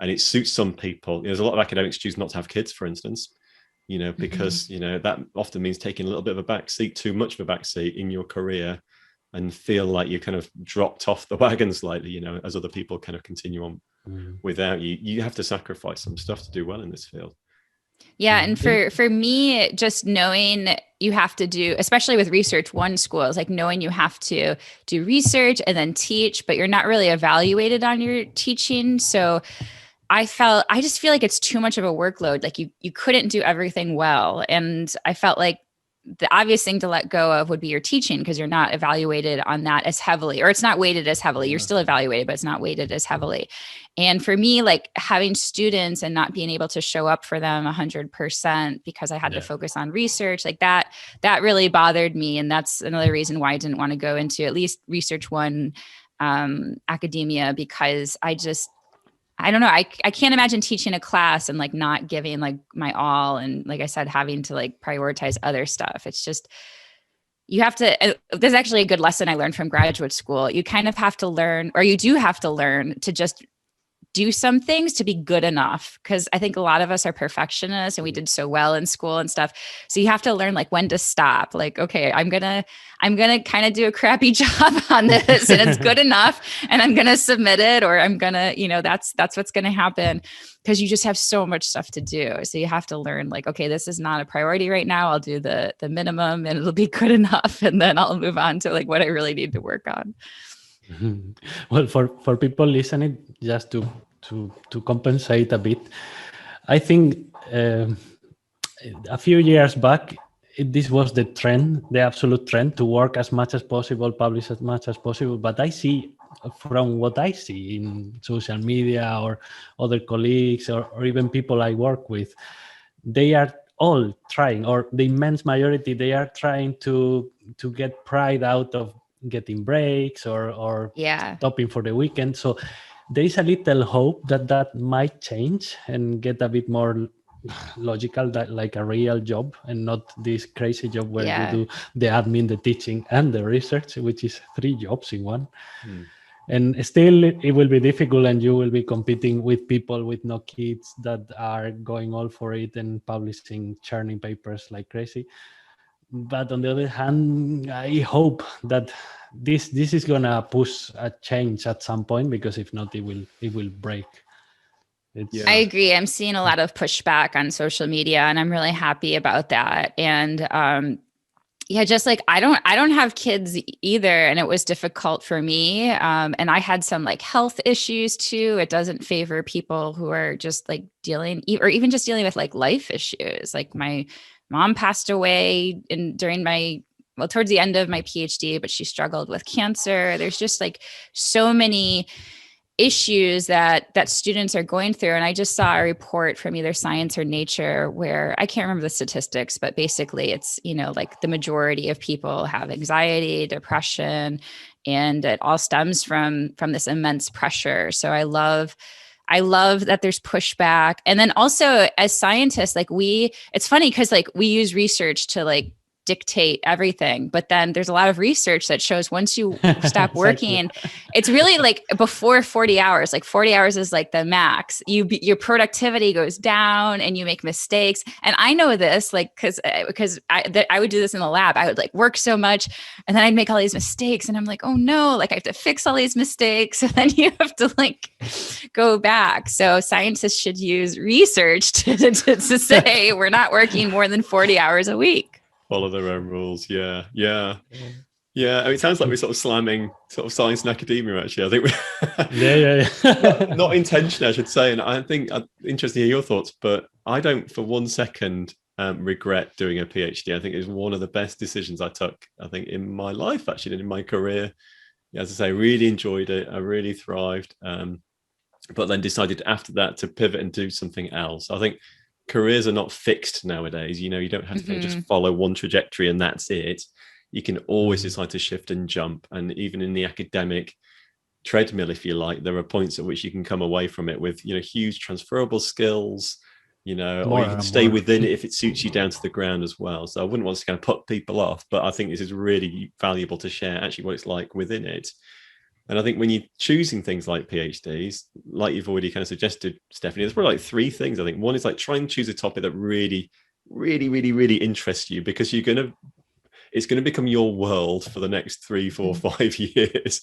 and it suits some people. There's a lot of academics choose not to have kids, for instance, because, that often means taking a little bit of a backseat, too much of a backseat in your career, and feel like you kind of dropped off the wagon slightly, as other people kind of continue on without you. You have to sacrifice some stuff to do well in this field. Yeah. And for me, just knowing you have to do, especially with research one schools, like knowing you have to do research and then teach, but you're not really evaluated on your teaching. So I just feel like it's too much of a workload. Like you couldn't do everything well. And I felt like the obvious thing to let go of would be your teaching, because you're not evaluated on that as heavily, or it's not weighted as heavily. You're still evaluated, but it's not weighted as heavily. And for me, like having students and not being able to show up for them 100% because I had to focus on research, like that really bothered me. And that's another reason why I didn't want to go into at least research one academia, because I don't know. I can't imagine teaching a class and like not giving like my all. And like I said, having to like prioritize other stuff. It's just, you have to, there's actually a good lesson I learned from graduate school. You kind of have to learn, or you do have to learn to just do some things to be good enough. Cause I think a lot of us are perfectionists and we did so well in school and stuff. So you have to learn like when to stop. Like, okay, I'm going to kind of do a crappy job on this and it's good enough and I'm going to submit it, or I'm going to, that's what's going to happen, because you just have so much stuff to do. So you have to learn like, okay, this is not a priority right now. I'll do the minimum and it'll be good enough. And then I'll move on to like what I really need to work on. Well, for people listening, just to compensate a bit, I think a few years back, this was the trend, the absolute trend, to work as much as possible, publish as much as possible. But I see, from what I see in social media or other colleagues or even people I work with, they are all trying, or the immense majority, they are trying to get pride out of getting breaks or stopping for the weekend. So there is a little hope that might change and get a bit more logical, that like a real job and not this crazy job where you do the admin, the teaching, and the research, which is 3 jobs in one. And still it will be difficult, and you will be competing with people with no kids that are going all for it and publishing, churning papers like crazy. But on the other hand, I hope that this is gonna push a change at some point, because if not, it will break. I agree. I'm seeing a lot of pushback on social media, and I'm really happy about that. And just like I don't have kids either, and it was difficult for me. And I had some like health issues too. It doesn't favor people who are just like dealing with like life issues. Like my mom passed away towards the end of my PhD, but she struggled with cancer. There's just like so many issues that students are going through. And I just saw a report from either Science or Nature where I can't remember the statistics, but basically it's, like the majority of people have anxiety, depression, and it all stems from this immense pressure. So I love that there's pushback. And then also as scientists, like it's funny because like we use research to like dictate everything, but then there's a lot of research that shows once you stop working, it's really like before 40 hours, like 40 hours is like the max, your productivity goes down and you make mistakes. And I know this like because I would do this in the lab. I would like work so much and then I'd make all these mistakes and I'm like, oh no, like I have to fix all these mistakes, and then you have to like go back. So scientists should use research to say we're not working more than 40 hours a week. Follow their own rules. Yeah. I mean, it sounds like we're sort of slamming sort of science and academia, actually. I think not intentionally, I should say. And I think interested to hear your thoughts, but I don't for one second regret doing a PhD. I think it was one of the best decisions I took, I think, in my life, actually, and in my career. As I say, really enjoyed it. I really thrived. But then decided after that to pivot and do something else. I think careers are not fixed nowadays. You don't have to just follow one trajectory and that's it. You can always decide to shift and jump. And even in the academic treadmill, if you like, there are points at which you can come away from it with, huge transferable skills, or you can stay within it if it suits you down to the ground as well. So I wouldn't want to kind of put people off, but I think this is really valuable to share actually what it's like within it. And I think when you're choosing things like PhDs, like you've already kind of suggested, Stephanie, there's probably like 3 things. I think one is like try and choose a topic that really, really, really, really interests you, because it's going to become your world for the next 3, 4, 5 years.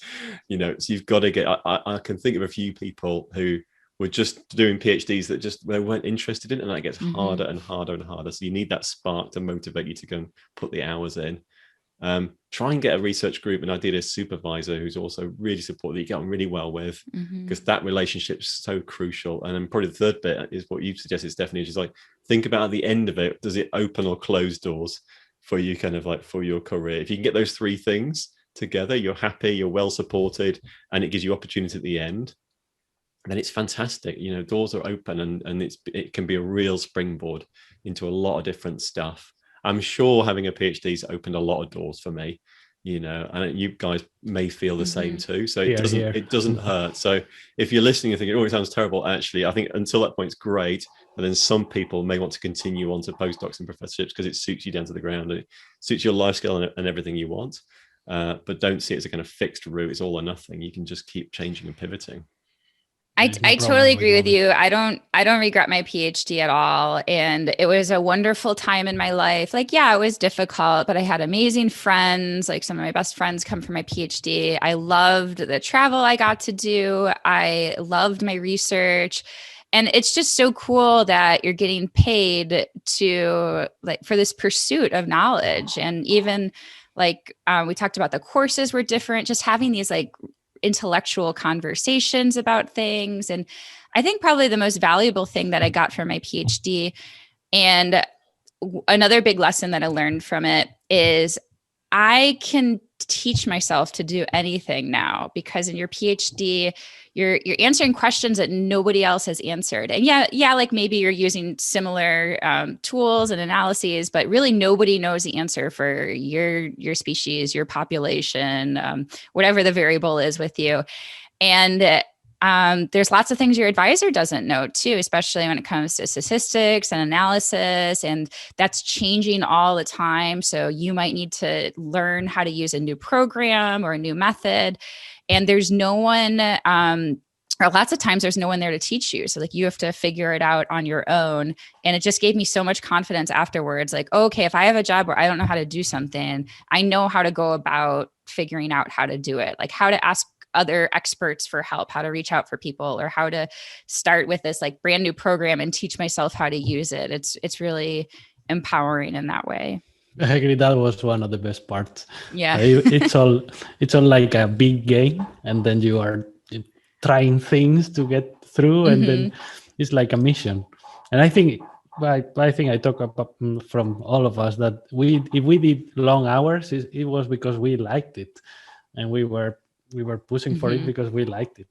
So you've got to get. I can think of a few people who were just doing PhDs that they weren't interested in, and that gets harder and harder and harder. So you need that spark to motivate you to go and put the hours in. Try and get a research group and ideally a supervisor who's also really supportive, that you get on really well with, because that relationship's so crucial. And then probably the third bit is what you suggested, Stephanie, is just like think about at the end of it, does it open or close doors for you, kind of like for your career? If you can get those 3 things together, you're happy, you're well supported, and it gives you opportunity at the end, then it's fantastic. Doors are open, and it can be a real springboard into a lot of different stuff. I'm sure having a PhD has opened a lot of doors for me, and you guys may feel the same too. So it doesn't hurt. So if you're listening and thinking, oh, it sounds terrible, actually, I think until that point it's great. And then some people may want to continue on to postdocs and professorships because it suits you down to the ground. And it suits your lifestyle and everything you want. But don't see it as a kind of fixed route. It's all or nothing. You can just keep changing and pivoting. I totally agree with you. I don't regret my PhD at all. And it was a wonderful time in my life. Like, yeah, it was difficult, but I had amazing friends. Like some of my best friends come from my PhD. I loved the travel I got to do. I loved my research. And it's just so cool that you're getting paid to like for this pursuit of knowledge. And even like we talked about the courses were different, just having these like intellectual conversations about things. And I think probably the most valuable thing that I got from my PhD, and another big lesson that I learned from it, is I can teach myself to do anything now, because in your PhD, you're answering questions that nobody else has answered. And yeah, like maybe you're using similar tools and analyses, but really nobody knows the answer for your species, your population, whatever the variable is with you. And there's lots of things your advisor doesn't know too, especially when it comes to statistics and analysis, and that's changing all the time. So you might need to learn how to use a new program or a new method, and there's no one, or lots of times there's no one there to teach you. So like you have to figure it out on your own. And it just gave me so much confidence afterwards. Like, okay, if I have a job where I don't know how to do something, I know how to go about figuring out how to do it, like how to ask other experts for help, how to reach out for people, or how to start with this like brand new program and teach myself how to use it. It's really empowering in that way. I agree. That was one of the best parts. Yeah. It's all like a big game, and then you are trying things to get through, and then it's like a mission. And I think I talk about from all of us that if we did long hours, it was because we liked it, and we were pushing for it because we liked it.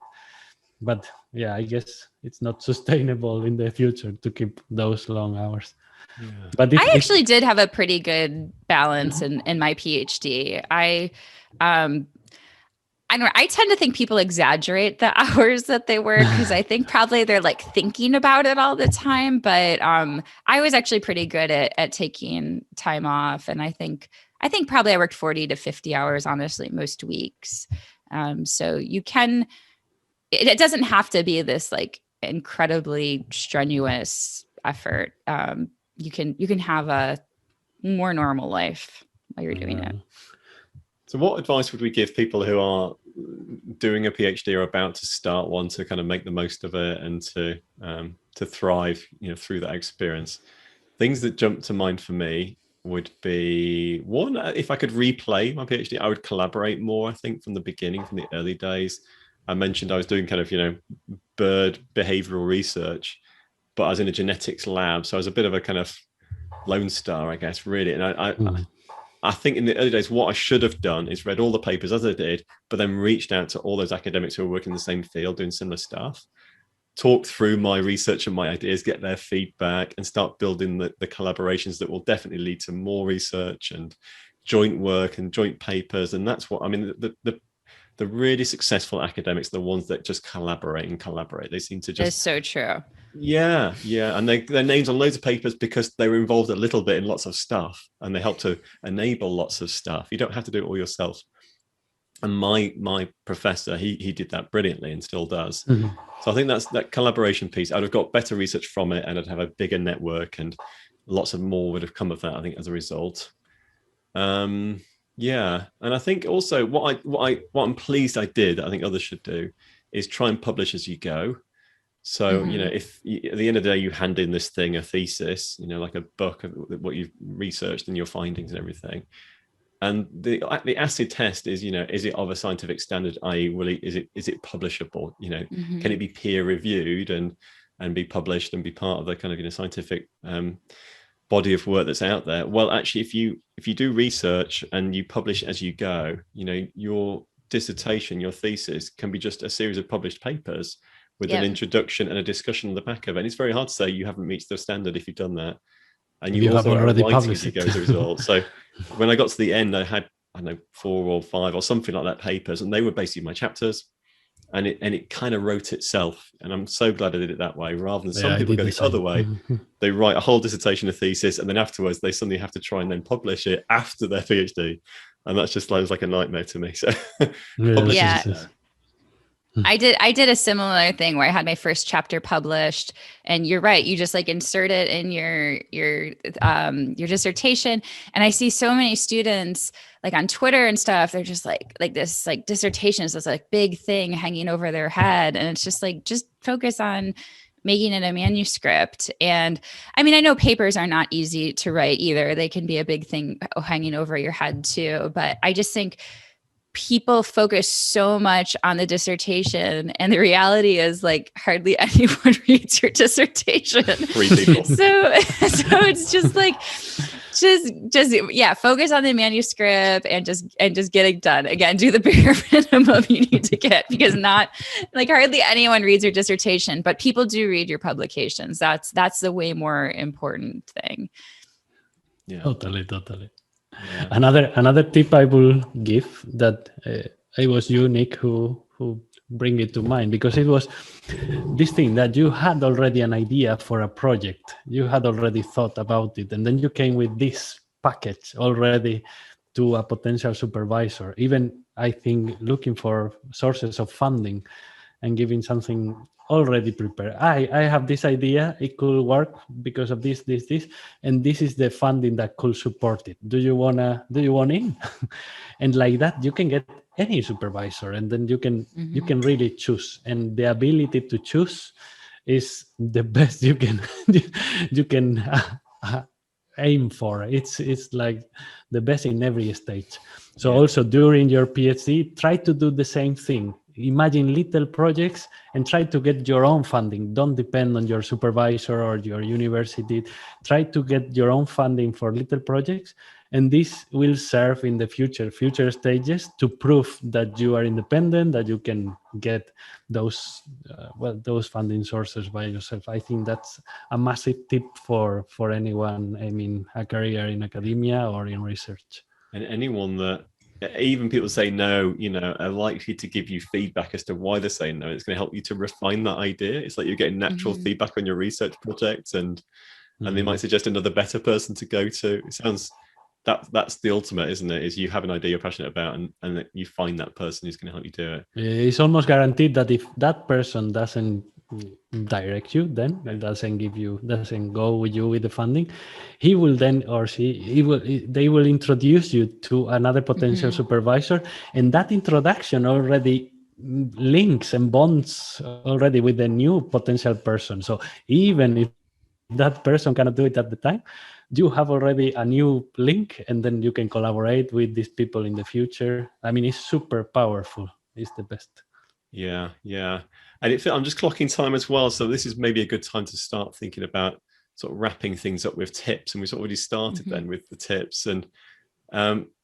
But yeah, I guess it's not sustainable in the future to keep those long hours. Yeah. But I actually did have a pretty good balance in my PhD. I don't know. I tend to think people exaggerate the hours that they work, because I think probably they're like thinking about it all the time. But I was actually pretty good at taking time off, and I think probably I worked 40 to 50 hours, honestly, most weeks. So you can. It doesn't have to be this like incredibly strenuous effort. You can have a more normal life while you're doing it. So what advice would we give people who are doing a PhD or about to start one to kind of make the most of it and to thrive, through that experience? Things that jump to mind for me would be, one, if I could replay my PhD, I would collaborate more, I think, from the beginning, from the early days. I mentioned I was doing kind of, bird behavioral research, but I was in a genetics lab. So I was a bit of a kind of lone star, I guess, really. And I think in the early days, what I should have done is read all the papers as I did, but then reached out to all those academics who are working in the same field, doing similar stuff, talk through my research and my ideas, get their feedback, and start building the collaborations that will definitely lead to more research and joint work and joint papers. And that's what, I mean, the really successful academics, the ones that just collaborate. They seem to just... It's so true. Yeah. And their names on loads of papers because they were involved a little bit in lots of stuff, and they help to enable lots of stuff. You don't have to do it all yourself. And my professor, he did that brilliantly and still does. So I think that's that collaboration piece. I'd have got better research from it, and I'd have a bigger network, and lots of more would have come of that, I think, as a result. Yeah, and I think also what I'm pleased I did, I think others should do, is try and publish as you go. So, if at the end of the day you hand in this thing, a thesis, like a book of what you've researched and your findings and everything, and the acid test is, is it of a scientific standard? I.e., is it publishable? Can it be peer reviewed and be published and be part of the kind of scientific body of work that's out there? Well, actually, if you do research and you publish as you go, your dissertation, your thesis can be just a series of published papers with an introduction and a discussion on the back of it. And it's very hard to say you haven't reached the standard if you've done that. And you also have already published as you go as a result. So when I got to the end, I had, I don't know, 4 or 5 or something like that papers, and they were basically my chapters. And it kind of wrote itself. And I'm so glad I did it that way, rather than some people go the other way. They write a whole dissertation, a thesis, and then afterwards they suddenly have to try and then publish it after their PhD. And that's just like a nightmare to me. So I did a similar thing where I had my first chapter published, and you're right. You just like insert it in your dissertation. And I see so many students like on Twitter and stuff. They're just like this like dissertation is this like big thing hanging over their head, and it's just like just focus on making it a manuscript. And I mean, I know papers are not easy to write either. They can be a big thing hanging over your head too. But I just think people focus so much on the dissertation, and the reality is like hardly anyone reads your dissertation. 3 people. So it's just like focus on the manuscript and just get it done. Again, do the bare minimum you need to get, because not like hardly anyone reads your dissertation, but people do read your publications. That's the way more important thing. Yeah, Totally. Yeah. Another tip I will give that it was you, Nick, who bring it to mind, because it was this thing that you had already an idea for a project. You had already thought about it, and then you came with this package already to a potential supervisor. Even I think looking for sources of funding and giving something already prepared. I have this idea, it could work because of this, and this is the funding that could support it. Do you want in? And like that, you can get any supervisor, and then you can really choose. And the ability to choose is the best you can aim for. It's like the best in every stage. So also during your PhD, try to do the same thing. Imagine little projects and try to get your own funding. Don't depend on your supervisor or your university. Try to get your own funding for little projects, and this will serve in the future stages to prove that you are independent, that you can get those funding sources by yourself. I think that's a massive tip for anyone aiming a career in academia or in research. And anyone that even people say no, are likely to give you feedback as to why they're saying no. It's going to help you to refine that idea. It's like you're getting natural feedback on your research projects, and they might suggest another better person to go to. It sounds that's the ultimate, isn't it? Is you have an idea you're passionate about, and that you find that person who's going to help you do it. It's almost guaranteed that if that person doesn't direct you, then doesn't go with you with the funding, he will then, or they will introduce you to another potential supervisor, and that introduction already links and bonds already with the new potential person. So even if that person cannot do it at the time, you have already a new link, and then you can collaborate with these people in the future. I mean, it's super powerful. It's the best. Yeah. And I'm just clocking time as well. So this is maybe a good time to start thinking about sort of wrapping things up with tips. And we've already started then with the tips. And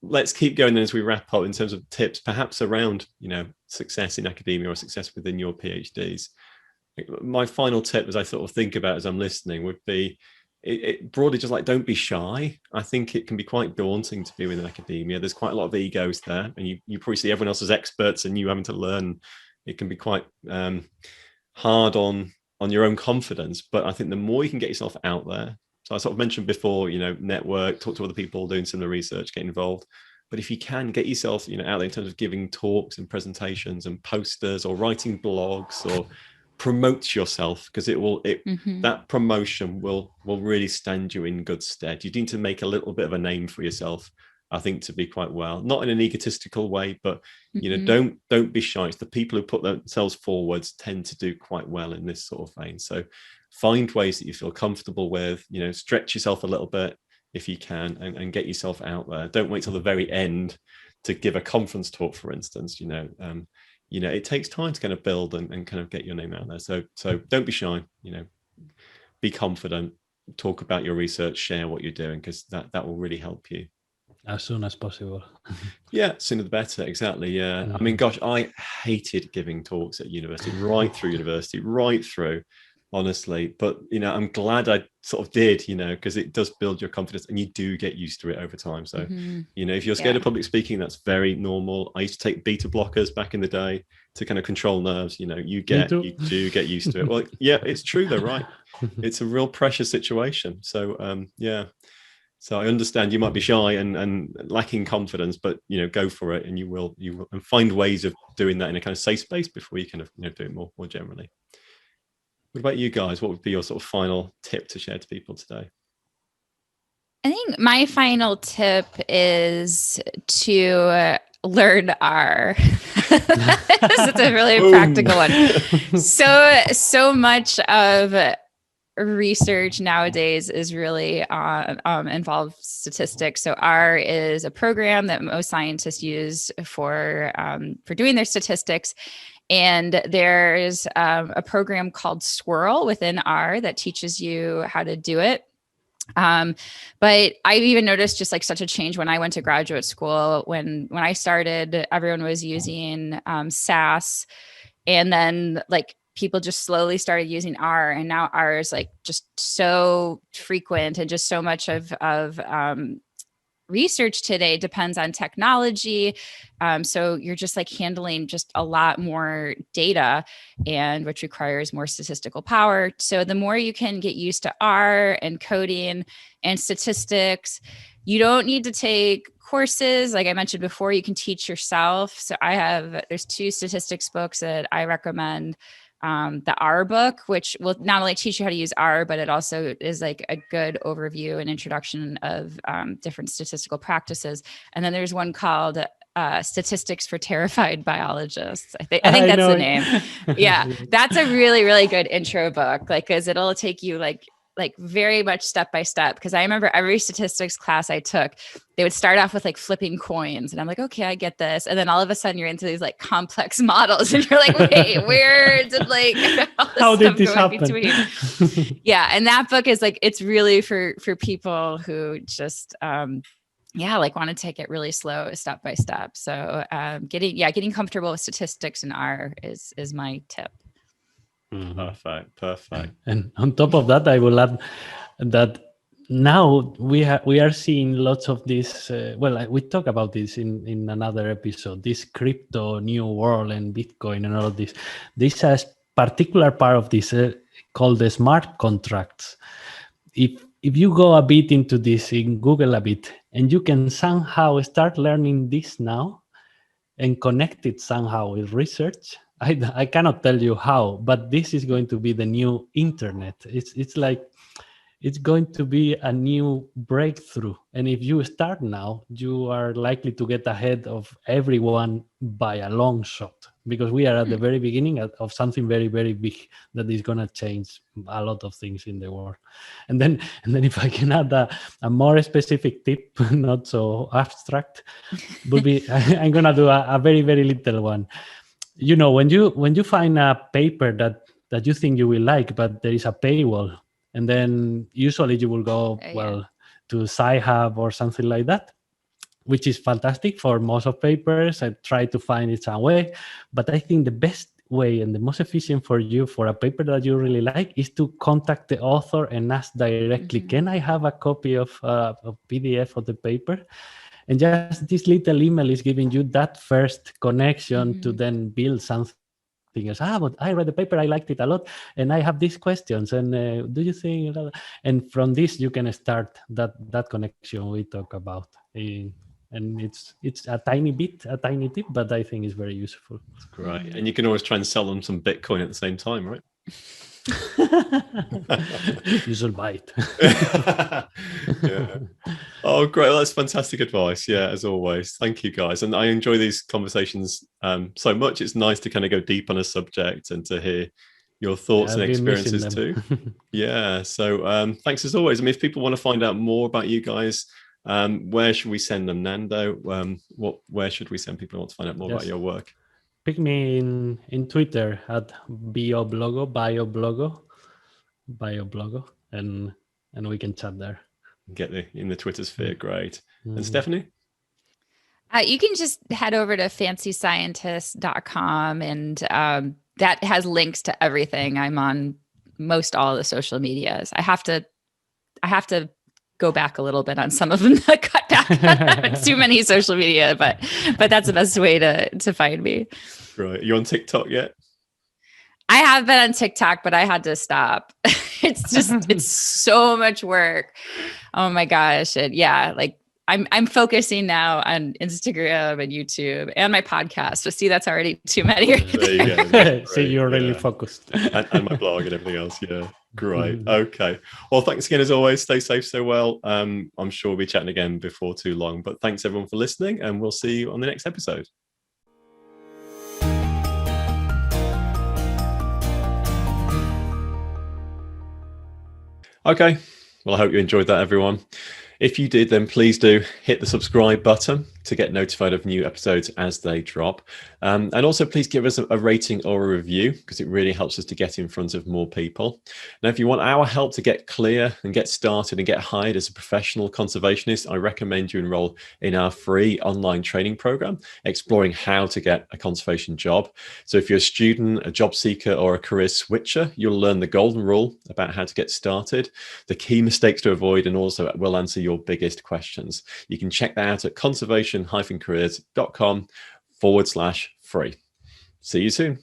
let's keep going then as we wrap up in terms of tips, perhaps around, success in academia or success within your PhDs. My final tip, as I sort of think about as I'm listening, would be it broadly just like, don't be shy. I think it can be quite daunting to be within academia. There's quite a lot of egos there, and you probably see everyone else as experts and you having to learn. It can be quite hard on your own confidence, but I think the more you can get yourself out there. So I sort of mentioned before, network, talk to other people doing similar research, get involved. But if you can get yourself, out there in terms of giving talks and presentations and posters or writing blogs or promote yourself, because that promotion will really stand you in good stead. You need to make a little bit of a name for yourself, I think, to be quite well, not in an egotistical way, but don't be shy. It's the people who put themselves forwards tend to do quite well in this sort of vein. So find ways that you feel comfortable with, stretch yourself a little bit if you can, and get yourself out there. Don't wait till the very end to give a conference talk, for instance. It takes time to kind of build and kind of get your name out there. So don't be shy, be confident, talk about your research, share what you're doing, because that will really help you. As soon as possible. Yeah, sooner the better. Exactly. Yeah. I mean, gosh, I hated giving talks at university, right through, honestly. But, I'm glad I sort of did, because it does build your confidence, and you do get used to it over time. So, if you're scared of public speaking, that's very normal. I used to take beta blockers back in the day to kind of control nerves. You do get used to it. Well, yeah, it's true though, right? It's a real pressure situation. So, So I understand you might be shy and lacking confidence, but go for it, and you will and find ways of doing that in a kind of safe space before you kind of do it more generally. What about you guys? What would be your sort of final tip to share to people today? I think my final tip is to learn R. It's a really practical one. So much of research nowadays is really involves statistics. So R is a program that most scientists use for doing their statistics. And there's a program called Swirl within R that teaches you how to do it. But I've even noticed just like such a change when I went to graduate school. When I started, everyone was using SAS, and then like people just slowly started using R, and now R is like just so frequent, and just so much of research today depends on technology. So you're just like handling just a lot more data, and which requires more statistical power. So the more you can get used to R and coding and statistics, you don't need to take courses. Like I mentioned before, you can teach yourself. So there's 2 statistics books that I recommend. The R book, which will not only teach you how to use R, but it also is like a good overview and introduction of different statistical practices. And then there's one called Statistics for Terrified Biologists. I think that's the name. Yeah, that's a really, really good intro book, like, because it'll take you like very much step by step. Because I remember every statistics class I took, they would start off with like flipping coins, and I'm like, okay, I get this. And then all of a sudden you're into these like complex models, and you're like, wait, where did like how did this happen? Yeah, and that book is like, it's really for people who just like want to take it really slow, step by step. So getting comfortable with statistics and R is my tip. Perfect. And on top of that, I will add that now we are seeing lots of this. We talk about this in another episode. This crypto new world and Bitcoin and all of this. This has particular part of this called the smart contracts. If you go a bit into this in Google a bit, and you can somehow start learning this now and connect it somehow with research. I cannot tell you how, but this is going to be the new internet. It's like it's going to be a new breakthrough. And if you start now, you are likely to get ahead of everyone by a long shot, because we are at the very beginning of something very, very big that is going to change a lot of things in the world. And then if I can add a more specific tip, not so abstract, would be I'm going to do a very, very little one. When you find a paper that you think you will like, but there is a paywall, and then usually you will go to Sci-Hub or something like that, which is fantastic for most of papers. I try to find it some way, but I think the best way and the most efficient for you for a paper that you really like is to contact the author and ask directly, can I have a copy of a PDF of the paper? And just this little email is giving you that first connection to then build something else. But I read the paper, I liked it a lot, and I have these questions. And do you think? And from this, you can start that connection we talk about. And it's a tiny tip, but I think it's very useful. That's great. And you can always try and sell them some Bitcoin at the same time, right? You should buy it. Yeah. Oh, great. Well, that's fantastic advice. Yeah, as always. Thank you, guys. And I enjoy these conversations so much. It's nice to kind of go deep on a subject and to hear your thoughts and experiences too. Yeah. So thanks as always. I mean, if people want to find out more about you guys, where should we send them, Nando? Where should we send people who want to find out more about your work? Pick me in Twitter at Bioblogo, and we can chat there. Get in the Twitter sphere, great. And Stephanie? You can just head over to fancyscientist.com, and that has links to everything. I'm on most all the social medias. I have to go back a little bit on some of them to cut back too many social media, but that's the best way to find me. Right. Are you on TikTok yet? I have been on TikTok, but I had to stop. It's so much work. Oh my gosh. Like I'm focusing now on Instagram and YouTube and my podcast. So see, that's already too many. There you go. So you're really focused. and my blog and everything else. Yeah. Great. Okay. Well, thanks again as always. Stay safe, stay well. I'm sure we'll be chatting again before too long. But thanks everyone for listening, and we'll see you on the next episode. Okay. Well, I hope you enjoyed that, everyone. If you did, then please do hit the subscribe button to get notified of new episodes as they drop. And also please give us a rating or a review, because it really helps us to get in front of more people. Now, if you want our help to get clear and get started and get hired as a professional conservationist, I recommend you enroll in our free online training program, exploring how to get a conservation job. So if you're a student, a job seeker, or a career switcher, you'll learn the golden rule about how to get started, the key mistakes to avoid, and also we'll answer your biggest questions. You can check that out at conservation-careers.com/free. See you soon.